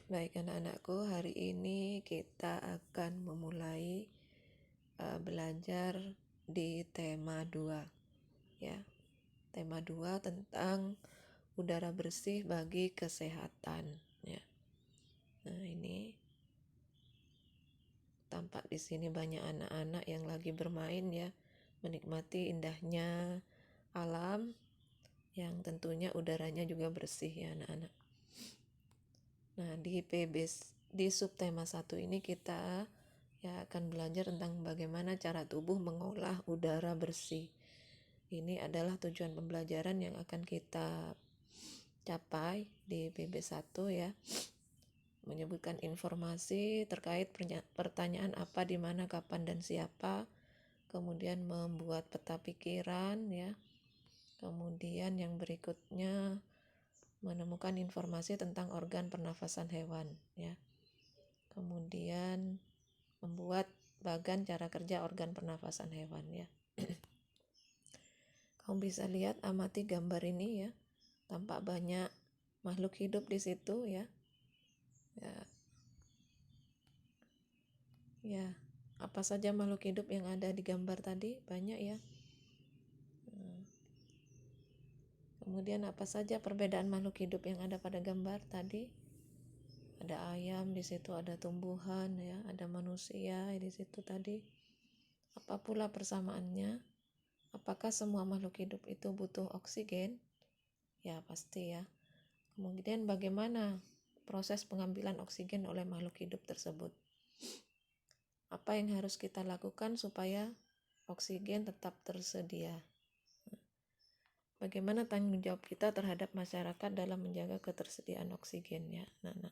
Baik anak-anakku, hari ini kita akan memulai belajar di tema 2 ya. Tema 2 tentang udara bersih bagi kesehatan ya. Nah, ini tampak di sini banyak anak-anak yang lagi bermain ya, menikmati indahnya alam yang tentunya udaranya juga bersih ya anak-anak. Nah, di subtema 1 ini kita ya akan belajar tentang bagaimana cara tubuh mengolah udara bersih. Ini adalah tujuan pembelajaran yang akan kita capai di PB1 ya. Menyebutkan informasi terkait pertanyaan apa, di mana, kapan, dan siapa. Kemudian membuat peta pikiran ya. Kemudian yang berikutnya menemukan informasi tentang organ pernafasan hewan ya. Kemudian membuat bagan cara kerja organ pernafasan hewan ya. Kamu bisa lihat, amati gambar ini ya. Tampak banyak makhluk hidup di situ ya. Ya, apa saja makhluk hidup yang ada di gambar tadi? Banyak ya. Kemudian apa saja perbedaan makhluk hidup yang ada pada gambar tadi? Ada ayam di situ, ada tumbuhan ya, ada manusia di situ tadi. Apa pula persamaannya? Apakah semua makhluk hidup itu butuh oksigen? Ya, pasti ya. Kemudian bagaimana proses pengambilan oksigen oleh makhluk hidup tersebut? Apa yang harus kita lakukan supaya oksigen tetap tersedia? Bagaimana tanggung jawab kita terhadap masyarakat dalam menjaga ketersediaan oksigen ya, Nana.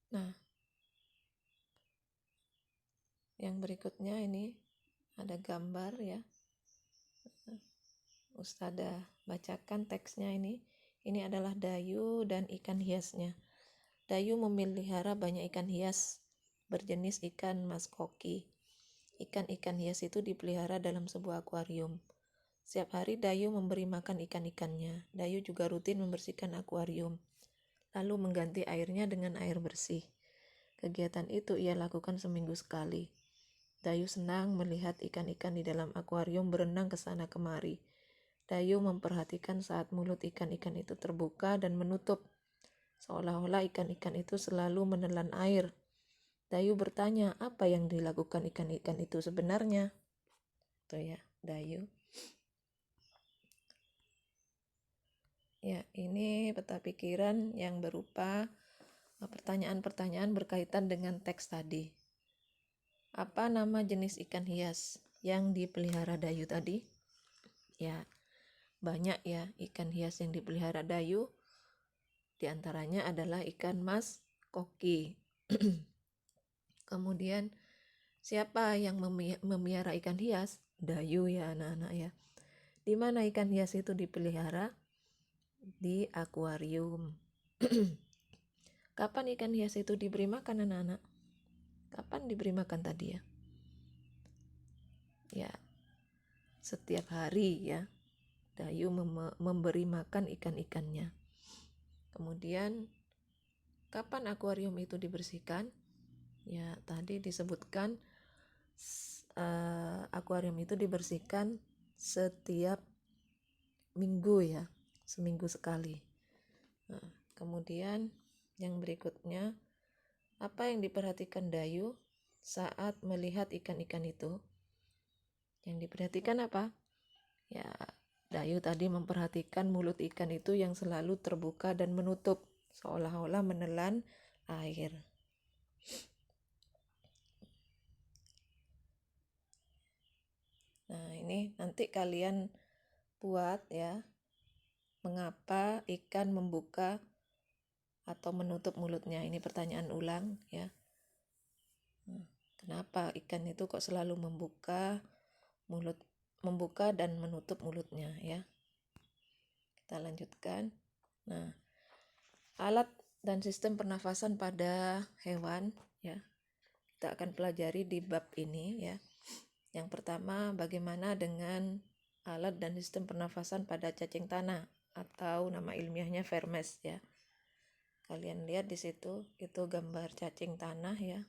Nah, yang berikutnya ini ada gambar ya. Ustadzah bacakan teksnya ini. Ini adalah dayu dan ikan hiasnya. Dayu memelihara banyak ikan hias berjenis ikan mas koki. Ikan-ikan hias itu dipelihara dalam sebuah akuarium. Setiap hari Dayu memberi makan ikan-ikannya. Dayu juga rutin membersihkan akuarium, lalu mengganti airnya dengan air bersih. Kegiatan itu ia lakukan seminggu sekali. Dayu senang melihat ikan-ikan di dalam akuarium berenang ke sana kemari. Dayu memperhatikan saat mulut ikan-ikan itu terbuka dan menutup, seolah-olah ikan-ikan itu selalu menelan air. Dayu bertanya, apa yang dilakukan ikan-ikan itu sebenarnya? Tuh ya, Dayu. Ya, ini peta pikiran yang berupa pertanyaan-pertanyaan berkaitan dengan teks tadi. Apa nama jenis ikan hias yang dipelihara Dayu tadi? Ya, banyak ya ikan hias yang dipelihara Dayu. Di antaranya adalah ikan mas koki. Kemudian siapa yang memelihara ikan hias? Dayu ya anak-anak ya. Di mana ikan hias itu dipelihara? Di akuarium. Kapan ikan hias itu diberi makan anak-anak? Kapan diberi makan tadi ya? Ya, setiap hari ya. Dayu memberi makan ikan-ikannya. Kemudian kapan akuarium itu dibersihkan? Ya, tadi disebutkan akuarium itu dibersihkan setiap minggu ya, seminggu sekali. Nah, kemudian yang berikutnya, apa yang diperhatikan Dayu saat melihat ikan-ikan itu? Yang diperhatikan apa? Ya, Dayu tadi memperhatikan mulut ikan itu yang selalu terbuka dan menutup, seolah-olah menelan air. Nah, ini nanti kalian buat ya, mengapa ikan membuka atau menutup mulutnya. Ini pertanyaan ulang ya. Kenapa ikan itu kok selalu membuka dan menutup mulutnya ya. Kita lanjutkan. Nah, alat dan sistem pernafasan pada hewan ya. Kita akan pelajari di bab ini ya. Yang pertama, bagaimana dengan alat dan sistem pernafasan pada cacing tanah atau nama ilmiahnya vermes ya. Kalian lihat di situ, itu gambar cacing tanah ya.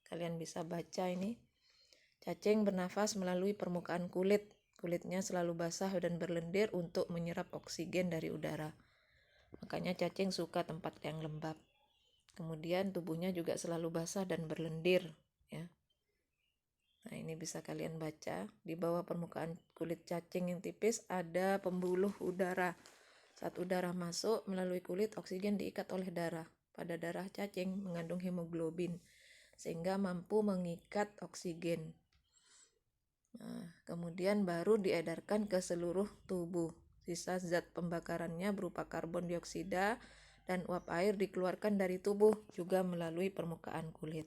Kalian bisa baca ini. Cacing bernafas melalui permukaan kulit. Kulitnya selalu basah dan berlendir untuk menyerap oksigen dari udara. Makanya cacing suka tempat yang lembab. Kemudian tubuhnya juga selalu basah dan berlendir ya. Nah, ini bisa kalian baca. Di bawah permukaan kulit cacing yang tipis ada pembuluh udara. Saat udara masuk melalui kulit, oksigen diikat oleh darah. Pada darah cacing mengandung hemoglobin, sehingga mampu mengikat oksigen. Nah, kemudian baru diedarkan ke seluruh tubuh. Sisa zat pembakarannya berupa karbon dioksida dan uap air dikeluarkan dari tubuh juga melalui permukaan kulit.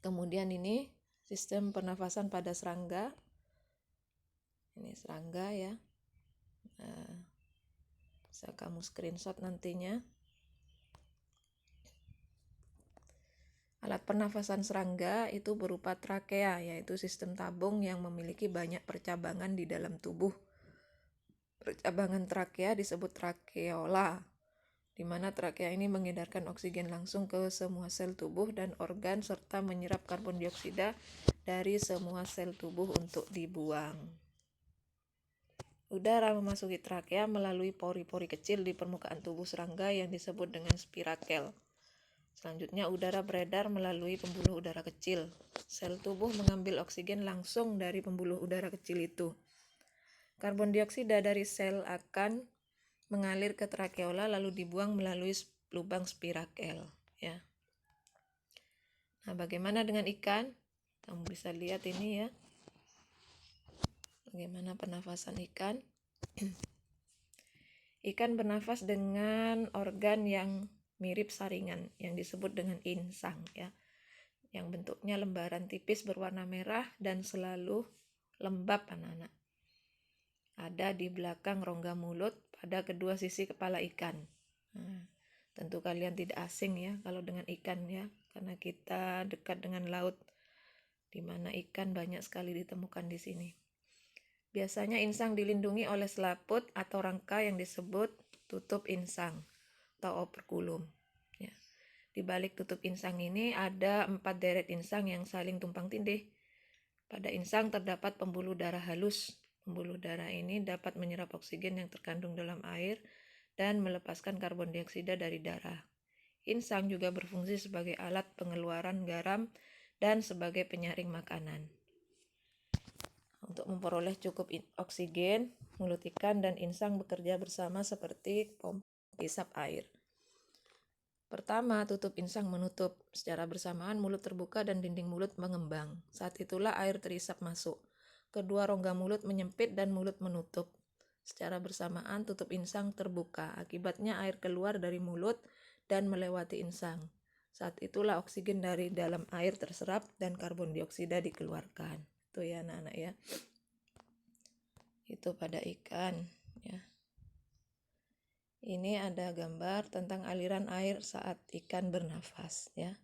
Kemudian ini sistem pernafasan pada serangga. Ini serangga ya. Nah, bisa kamu screenshot nantinya. Alat pernafasan serangga itu berupa trakea, yaitu sistem tabung yang memiliki banyak percabangan di dalam tubuh. Percabangan trakea disebut trakeola, di mana trakea ini mengedarkan oksigen langsung ke semua sel tubuh dan organ serta menyerap karbon dioksida dari semua sel tubuh untuk dibuang. Udara memasuki trakea melalui pori-pori kecil di permukaan tubuh serangga yang disebut dengan spirakel. Selanjutnya udara beredar melalui pembuluh udara kecil. Sel tubuh mengambil oksigen langsung dari pembuluh udara kecil itu. Karbon dioksida dari sel akan mengalir ke trakeola lalu dibuang melalui lubang spirakel ya. Nah, bagaimana dengan ikan? Kamu bisa lihat ini ya. Bagaimana pernafasan ikan? Ikan bernafas dengan organ yang mirip saringan yang disebut dengan insang ya. Yang bentuknya lembaran tipis berwarna merah dan selalu lembab anak-anak. Ada di belakang rongga mulut pada kedua sisi kepala ikan. Nah, tentu kalian tidak asing ya kalau dengan ikan ya, karena kita dekat dengan laut, di mana ikan banyak sekali ditemukan di sini. Biasanya insang dilindungi oleh selaput atau rangka yang disebut tutup insang atau operkulum. Ya. Di balik tutup insang ini ada 4 deret insang yang saling tumpang tindih. Pada insang terdapat pembuluh darah halus. Pembuluh darah ini dapat menyerap oksigen yang terkandung dalam air dan melepaskan karbon dioksida dari darah. Insang juga berfungsi sebagai alat pengeluaran garam dan sebagai penyaring makanan. Untuk memperoleh cukup oksigen, mulut ikan dan insang bekerja bersama seperti pompa isap air. Pertama, tutup insang menutup. Secara bersamaan mulut terbuka dan dinding mulut mengembang. Saat itulah air terisap masuk. Kedua rongga mulut menyempit dan mulut menutup. Secara bersamaan tutup insang terbuka. Akibatnya air keluar dari mulut dan melewati insang. Saat itulah oksigen dari dalam air terserap dan karbon dioksida dikeluarkan. Itu ya anak-anak ya. Itu pada ikan ya. Ini ada gambar tentang aliran air saat ikan bernafas ya.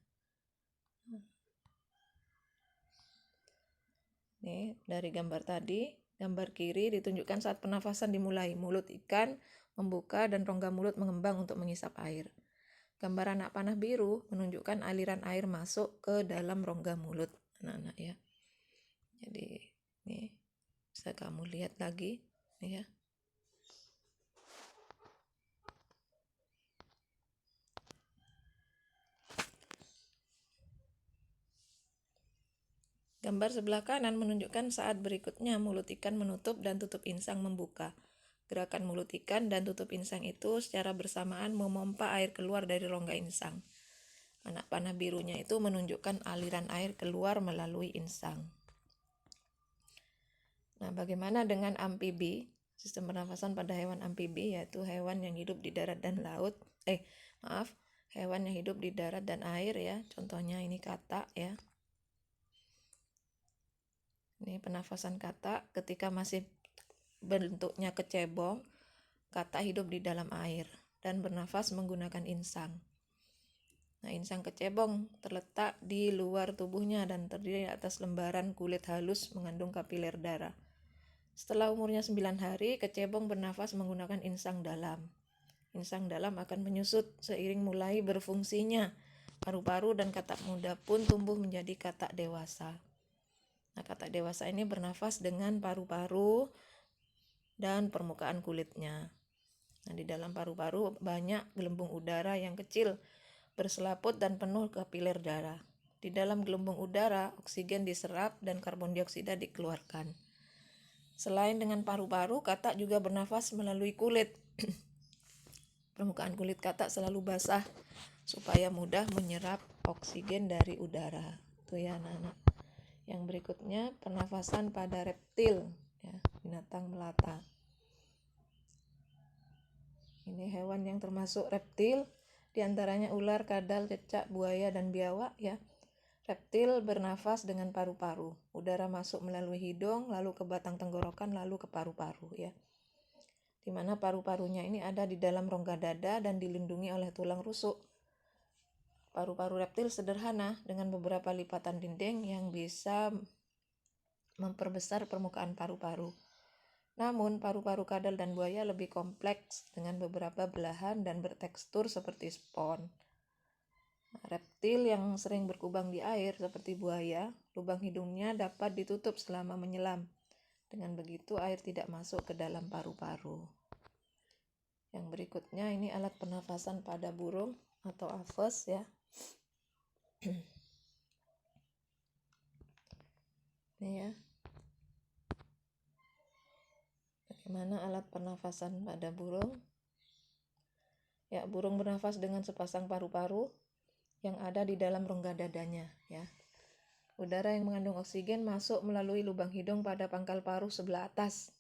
Nih, dari gambar tadi, gambar kiri ditunjukkan saat pernafasan dimulai. Mulut ikan membuka dan rongga mulut mengembang untuk mengisap air. Gambar anak panah biru menunjukkan aliran air masuk ke dalam rongga mulut anak-anak ya. Jadi, nih bisa kamu lihat lagi nih ya. Gambar sebelah kanan menunjukkan saat berikutnya mulut ikan menutup dan tutup insang membuka. Gerakan mulut ikan dan tutup insang itu secara bersamaan memompa air keluar dari rongga insang. Anak panah birunya itu menunjukkan aliran air keluar melalui insang. Nah, bagaimana dengan amfibi? Sistem pernafasan pada hewan amfibi yaitu hewan yang hidup di darat dan laut. Hewan yang hidup di darat dan air ya. Contohnya ini katak ya. Ini pernafasan katak ketika masih bentuknya kecebong. Katak hidup di dalam air dan bernafas menggunakan insang. Nah, insang kecebong terletak di luar tubuhnya dan terdiri atas lembaran kulit halus mengandung kapiler darah. Setelah umurnya 9 hari, kecebong bernafas menggunakan insang dalam. Insang dalam akan menyusut seiring mulai berfungsinya. Paru-paru dan katak muda pun tumbuh menjadi katak dewasa. Nah, katak dewasa ini bernafas dengan paru-paru dan permukaan kulitnya. Nah, di dalam paru-paru banyak gelembung udara yang kecil, berselaput dan penuh kapiler darah. Di dalam gelembung udara, oksigen diserap dan karbon dioksida dikeluarkan. Selain dengan paru-paru, katak juga bernafas melalui kulit. Permukaan kulit katak selalu basah supaya mudah menyerap oksigen dari udara. Itu ya anak-anak. Yang berikutnya pernafasan pada reptil, ya, binatang melata. Ini hewan yang termasuk reptil, diantaranya ular, kadal, cecak, buaya, dan biawak, ya. Reptil bernafas dengan paru-paru. Udara masuk melalui hidung, lalu ke batang tenggorokan, lalu ke paru-paru, ya. Di mana paru-parunya ini ada di dalam rongga dada dan dilindungi oleh tulang rusuk. Paru-paru reptil sederhana dengan beberapa lipatan dinding yang bisa memperbesar permukaan paru-paru. Namun, paru-paru kadal dan buaya lebih kompleks dengan beberapa belahan dan bertekstur seperti spons. Reptil yang sering berkubang di air seperti buaya, lubang hidungnya dapat ditutup selama menyelam. Dengan begitu air tidak masuk ke dalam paru-paru. Yang berikutnya ini alat pernafasan pada burung atau aves, ya. Ini ya. Bagaimana alat pernafasan pada burung? Ya, burung bernafas dengan sepasang paru-paru yang ada di dalam rongga dadanya, ya. Udara yang mengandung oksigen masuk melalui lubang hidung pada pangkal paruh sebelah atas.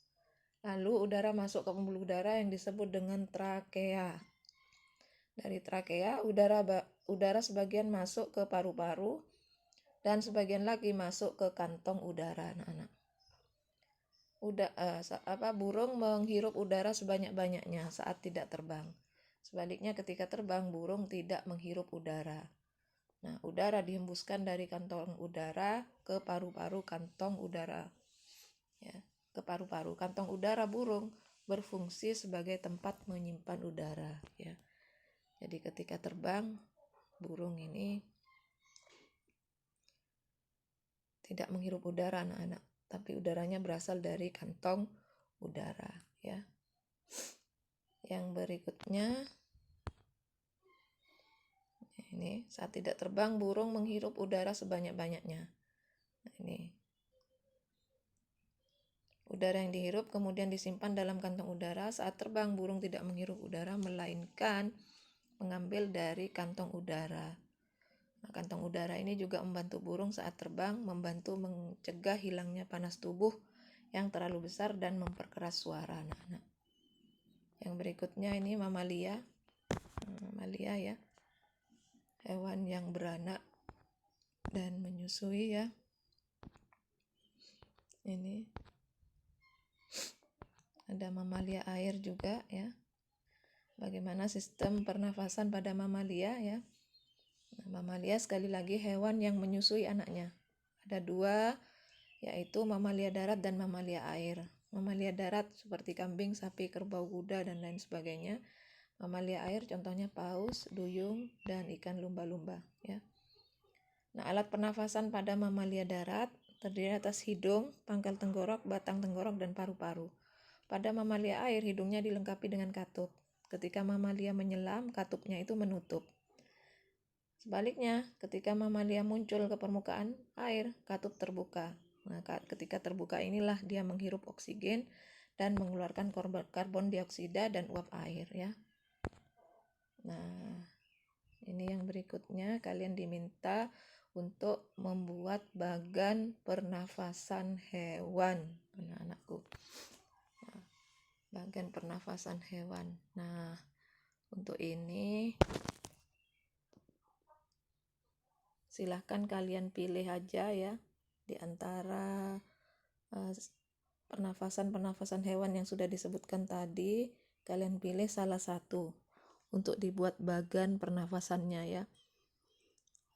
Lalu udara masuk ke pembuluh udara yang disebut dengan trakea. Dari trakea, udara sebagian masuk ke paru-paru dan sebagian lagi masuk ke kantong udara, anak-anak. Burung menghirup udara sebanyak-banyaknya saat tidak terbang. Sebaliknya ketika terbang, burung tidak menghirup udara. Nah, udara dihembuskan dari kantong udara ke paru-paru kantong udara. Ya, ke paru-paru. Kantong udara burung berfungsi sebagai tempat menyimpan udara, ya. Jadi ketika terbang, burung ini tidak menghirup udara, anak-anak, tapi udaranya berasal dari kantong udara, ya. Yang berikutnya ini saat tidak terbang, burung menghirup udara sebanyak-banyaknya. Nah, ini udara yang dihirup kemudian disimpan dalam kantong udara. Saat terbang, burung tidak menghirup udara, melainkan mengambil dari kantong udara. Nah, kantong udara ini juga membantu burung saat terbang, membantu mencegah hilangnya panas tubuh yang terlalu besar dan memperkeras suara. Nah. Yang berikutnya ini mamalia. Mamalia, ya. Hewan yang beranak dan menyusui, ya. Ini ada mamalia air juga, ya. Bagaimana sistem pernafasan pada mamalia, ya. Nah, mamalia sekali lagi hewan yang menyusui anaknya. Ada dua, yaitu mamalia darat dan mamalia air. Mamalia darat seperti kambing, sapi, kerbau, kuda, dan lain sebagainya. Mamalia air contohnya paus, duyung, dan ikan lumba-lumba, ya. Nah, alat pernafasan pada mamalia darat terdiri atas hidung, pangkal tenggorok, batang tenggorok, dan paru-paru. Pada mamalia air, hidungnya dilengkapi dengan katup. Ketika mamalia menyelam, katupnya itu menutup. Sebaliknya, ketika mamalia muncul ke permukaan air, katup terbuka. Nah, ketika terbuka inilah dia menghirup oksigen dan mengeluarkan karbon dioksida dan uap air, ya. Nah, ini yang berikutnya kalian diminta untuk membuat bagan pernafasan hewan, anak-anakku. Nah, bagan pernafasan hewan. Nah, untuk ini silahkan kalian pilih aja, ya, di antara pernafasan hewan yang sudah disebutkan tadi. Kalian pilih salah satu untuk dibuat bagan pernafasannya, ya.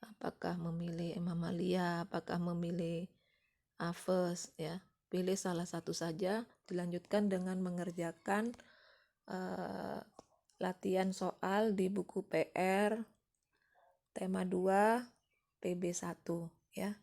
Apakah memilih mamalia, apakah memilih aves, ya. pilih salah satu saja, dilanjutkan dengan mengerjakan latihan soal di buku PR tema 2 PB1 ya.